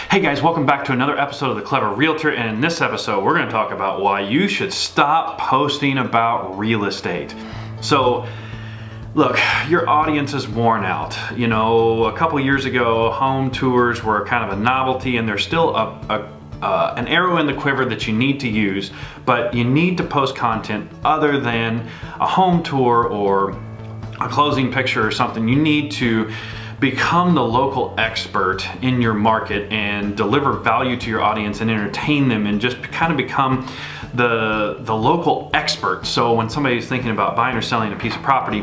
Hey guys, welcome back to another episode of The Clever Realtor, and in this episode we're going to talk about why you should stop posting about real estate. So look, your audience is worn out. You know, a couple years ago home tours were kind of a novelty, and there's still an arrow in the quiver that you need to use, but you need to post content other than a home tour or a closing picture or something. You need to become the local expert in your market and deliver value to your audience and entertain them, and just kind of become the local expert. So when somebody's thinking about buying or selling a piece of property,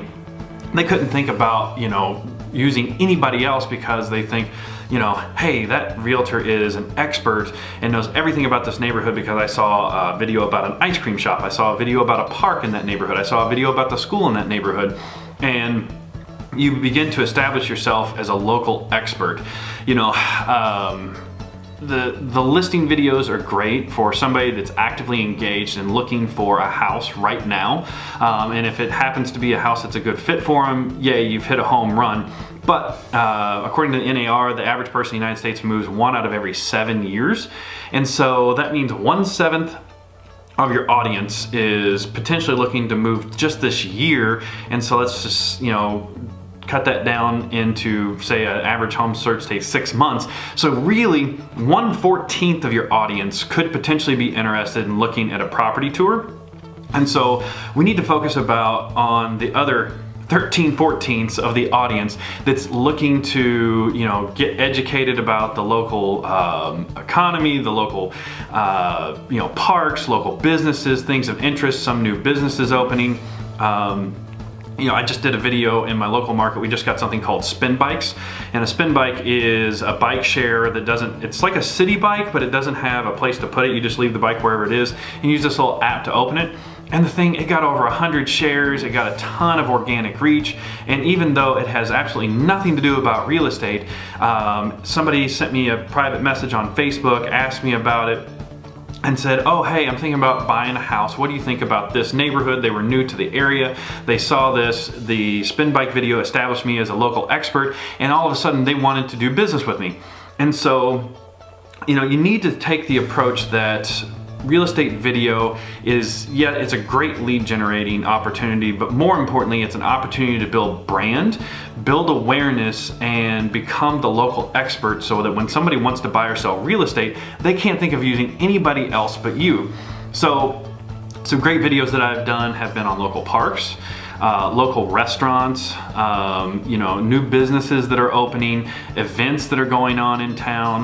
they couldn't think about, you know, using anybody else because they think, you know, hey, that realtor is an expert and knows everything about this neighborhood because I saw a video about an ice cream shop, I saw a video about a park in that neighborhood, I saw a video about the school in that neighborhood. And you begin to establish yourself as a local expert. You know, the listing videos are great for somebody that's actively engaged and looking for a house right now. And if it happens to be a house that's a good fit for them, yay, you've hit a home run. But according to the NAR, the average person in the United States moves 1 out of every 7 years. And so that means 1/7 of your audience is potentially looking to move just this year. And so let's just, you know, cut that down into, say, an average home search takes 6 months. So really 1/14 of your audience could potentially be interested in looking at a property tour. And so we need to focus on the other 13/14 of the audience that's looking to, you know, get educated about the local economy, the local you know, parks, local businesses, things of interest, some new businesses opening. You know, I just did a video in my local market. We just got something called spin bikes, and a spin bike is a bike share that it's like a city bike, but it doesn't have a place to put it. You just leave the bike wherever it is and use this little app to open it. And the thing, it got over 100 shares, it got a ton of organic reach, and even though it has absolutely nothing to do about real estate, somebody sent me a private message on Facebook, asked me about it, and said, oh, hey, I'm thinking about buying a house. What do you think about this neighborhood? They were new to the area. They saw this, the spin bike video established me as a local expert, and all of a sudden they wanted to do business with me. And so, you know, you need to take the approach that real estate video is, yeah, it's a great lead generating opportunity, but more importantly, it's an opportunity to build brand, build awareness, and become the local expert so that when somebody wants to buy or sell real estate, they can't think of using anybody else but you. So some great videos that I've done have been on local parks, local restaurants, you know, new businesses that are opening, events that are going on in town.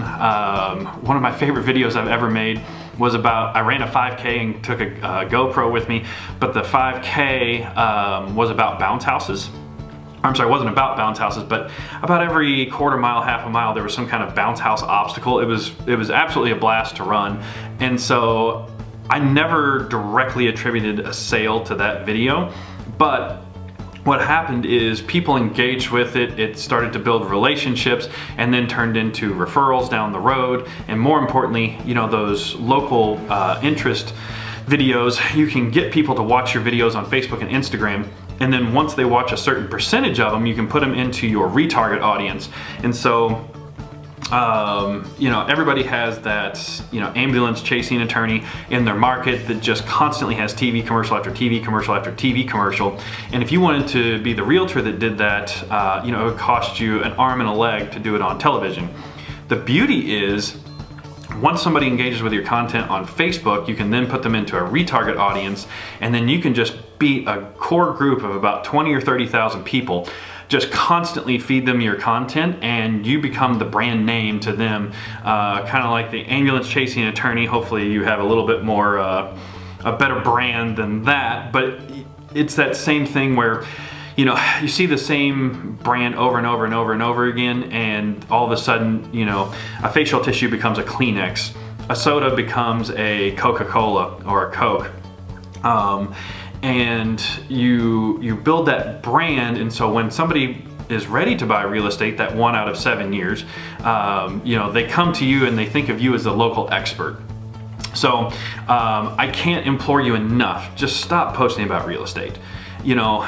One of my favorite videos I've ever made was about, I ran a 5K and took a GoPro with me, but the 5K was about bounce houses. I'm sorry, it wasn't about bounce houses, but about every quarter mile, half a mile, there was some kind of bounce house obstacle. It was absolutely a blast to run. And so I never directly attributed a sale to that video, but what happened is people engaged with it, it started to build relationships, and then turned into referrals down the road. And more importantly, you know, those local interest videos, you can get people to watch your videos on Facebook and Instagram, and then once they watch a certain percentage of them, you can put them into your retarget audience. And so you know, everybody has that, you know, ambulance chasing attorney in their market that just constantly has TV commercial after TV commercial after TV commercial. And if you wanted to be the realtor that did that, you know, it would cost you an arm and a leg to do it on television. The beauty is, once somebody engages with your content on Facebook, you can then put them into a retarget audience, and then you can just be a core group of about 20 or 30,000 people. Just constantly feed them your content, and you become the brand name to them, kind of like the ambulance chasing attorney. Hopefully you have a little bit more, a better brand than that, but it's that same thing where, you know, you see the same brand over and over and over and over again, and all of a sudden, you know, a facial tissue becomes a Kleenex, a soda becomes a Coca-Cola or a Coke. And you build that brand, and so when somebody is ready to buy real estate, that 1 out of 7 years, you know, they come to you and they think of you as the local expert. So I can't implore you enough, just stop posting about real estate. You know,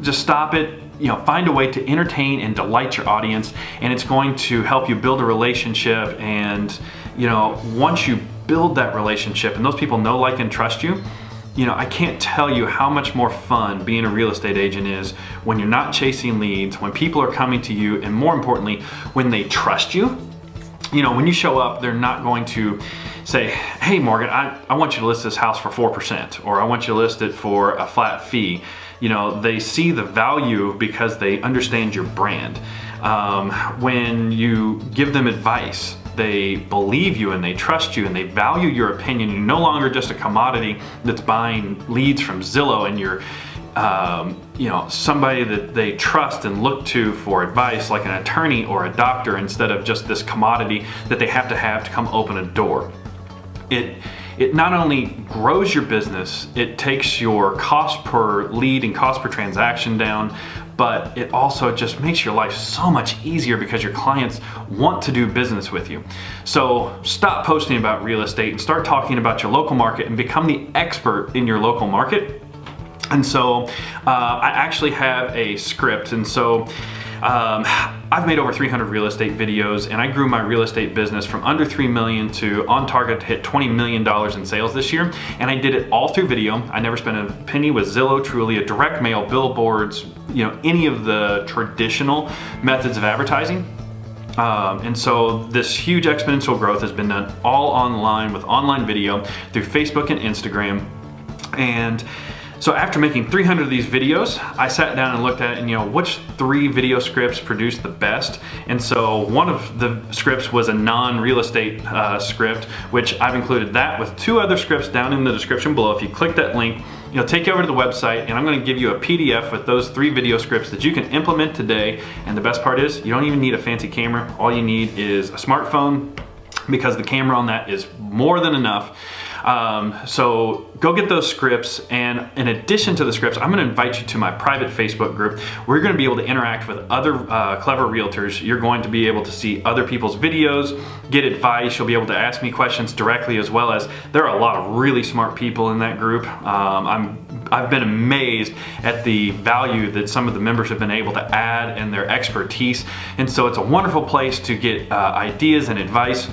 just stop it. find a way to entertain and delight your audience, and it's going to help you build a relationship. And once you build that relationship and those people know, like, and trust you, I can't tell you how much more fun being a real estate agent is when you're not chasing leads, when people are coming to you, and more importantly, when they trust you. When you show up, they're not going to say, hey Morgan, I want you to list this house for 4%, or I want you to list it for a flat fee. They see the value because they understand your brand. When you give them advice, they believe you and they trust you and they value your opinion. You're no longer just a commodity that's buying leads from Zillow, and you're somebody that they trust and look to for advice, like an attorney or a doctor, instead of just this commodity that they have to come open a door. It not only grows your business, it takes your cost per lead and cost per transaction down, but it also just makes your life so much easier because your clients want to do business with you. So stop posting about real estate and start talking about your local market and become the expert in your local market. And so I actually have a script, and so I've made over 300 real estate videos, and I grew my real estate business from under 3 million to on target to hit $20 million in sales this year. And I did it all through video. I never spent a penny with Zillow, Trulia, direct mail, billboards, any of the traditional methods of advertising. And so this huge exponential growth has been done all online with online video through Facebook and Instagram. And so after making 300 of these videos, I sat down and looked at it, and which 3 video scripts produced the best. And so one of the scripts was a non-real estate script, which I've included that with 2 other scripts down in the description below. If you click that link, it'll take you over to the website, and I'm going to give you a PDF with those 3 video scripts that you can implement today. And the best part is, you don't even need a fancy camera. All you need is a smartphone, because the camera on that is more than enough. So go get those scripts, and in addition to the scripts, I'm going to invite you to my private Facebook group. We're going to be able to interact with other clever realtors. You're going to be able to see other people's videos, get advice. You'll be able to ask me questions directly, as well as there are a lot of really smart people in that group. I've been amazed at the value that some of the members have been able to add and their expertise. And so it's a wonderful place to get ideas and advice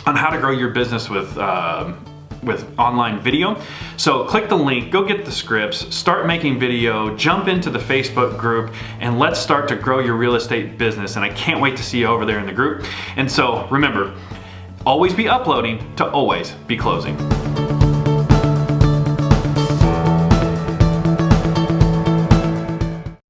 on how to grow your business with online video. So click the link, go get the scripts, start making video, jump into the Facebook group, and let's start to grow your real estate business. And I can't wait to see you over there in the group. And so remember, always be uploading to always be closing.